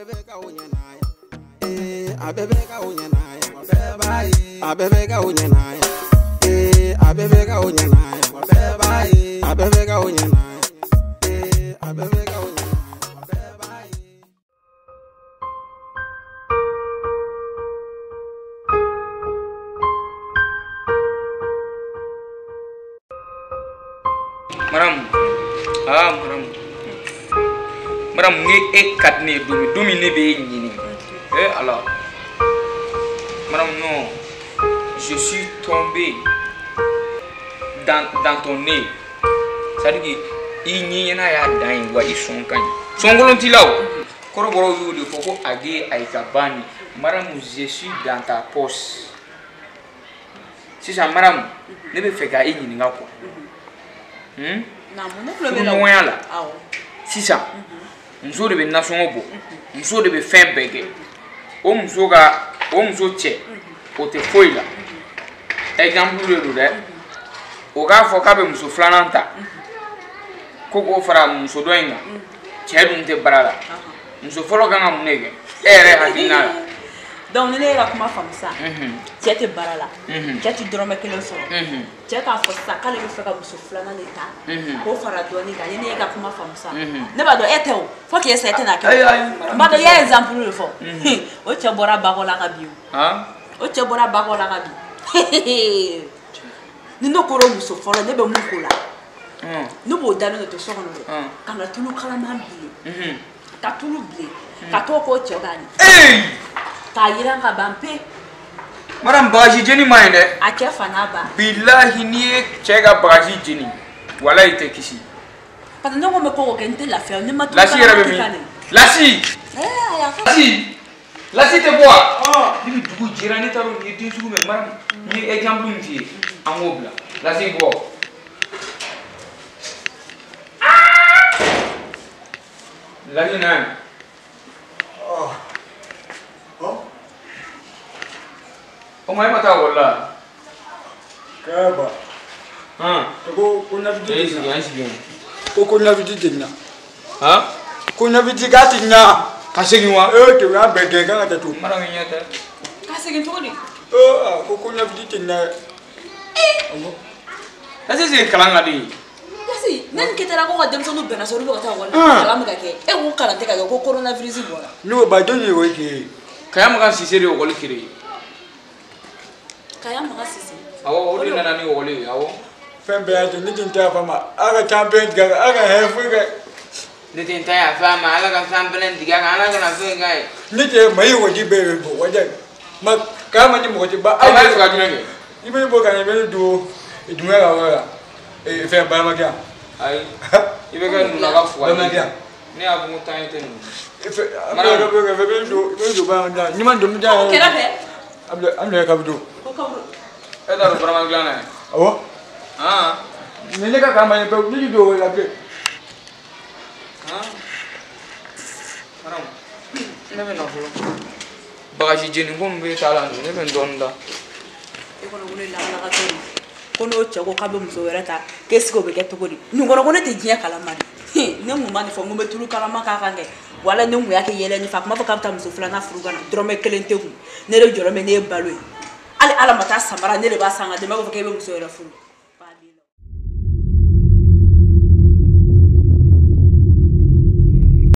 abebeka unyanaya abebeka unyanaya abebeka unyanaya abebeka unyanaya abebeka unyanaya abebeka unyanaya. Madame, nge katne dumi ne be nyini. Alors. Madame, non. Je suis tombé dans ton nez. Ça dit que il na ya dan wa ison kan. Songolonti lawo. Koroboro yo de foko age aikabani. Madame, je suis dans ta poche. Si ça madame, ne be feka nyini ngako. Na mo ne problème la. Si ça. Muso de be nasongo bo. Muso de be fen bege. O muso che. O te foi la. Exemple de do de. O ga fo ka be muso flananta. Ko go fara muso do inga. Che dum te barala. Muso folo ga ngam nege. Ere hakina. Donc ne ga kuma famsa. Che te barala. Che ti drome ke lo so. Che ka fo sa kale be fa ka muso flana leta. Ko fara do ni ga ne ga kuma famsa. Ne ba do etew. Fo ke ese ete na ke. Ba do ya exemple le fo. O che bora ba ko la ka biu. O che bora ba ko la ka bi. Ni no ko ro muso folo ne be mu ko la. No bo dano to so ko no. Kana tulu kala mambi. Ka tulu ble. Ka to ko che gani. Ka yira ka bampe. Madame bagaji jeni mande. A che fana ba. Billahi ni chega bagaji jeni. Wala ite kisi. Parce que non me ko ko ente la faire ne ma tout. Lasi rebe mi. Lasi. Lasi. Lasi te bois. Ni dugu jirani taro ni din sugu me madame. Ni exemple nti amobla. Lasi bois. Lasi na. O mai mata wala. Kaba. Ko na vidi. Ko na vidi dinna. Ko na vidi gatinna. Kasegi wa. Ke wa bege ga ta tu. Mara nyata. Kasegi to ni. Ko na vidi dinna. Asa se kalanga di. Kasi nan kitara ko dem so no bena so ro ta wala. Kala mu ka ke. Wo kala te ka ko coronavirus bora. No ba do ni wo ke. Kaya mga sisiri o goli kiri. Kaya mga sisi. Awo odi na nani o goli awo. Fembe ato ni tinta fama. Aga champion ga aga hefu ga. Ni tinta ya fama ala ka champion diga ala ka na fe ga. Ni te mai wo di be bo waja. Ma kama ni mo ti ba. Ama ka dinenge. Ibe bo ga ni be do. Idunga ga wala. Fe ba ma kya. Ai. Ibe ga nuna ga fuwa. Ba ma kya. Ni abu mutan tenu. Mana be do ba da. Ni man do mi da. Kera be. Amle ka do. Ko ka bro. Eda ro brama glana. Awo. Ni ka kama ni be ni do la ke. Maram. Ne be no folo. Bagaji jeni ko mbe tala ne be ndonda. E ko no le la ka to. Ko no che ko ka be muso wera ta. Kesi ko be ke to ko di. Ni ko no te jiya kala mari. Ne mu mani fo ngombe tulu kala maka kange. Wala ne mu yake yele ni fa kuma fa kapta muso fulana furugana. Drome kelente ku. Ne le jorome ne balo. Ali ala mata samara ne le ba sanga de ma ko ke be muso wera furu.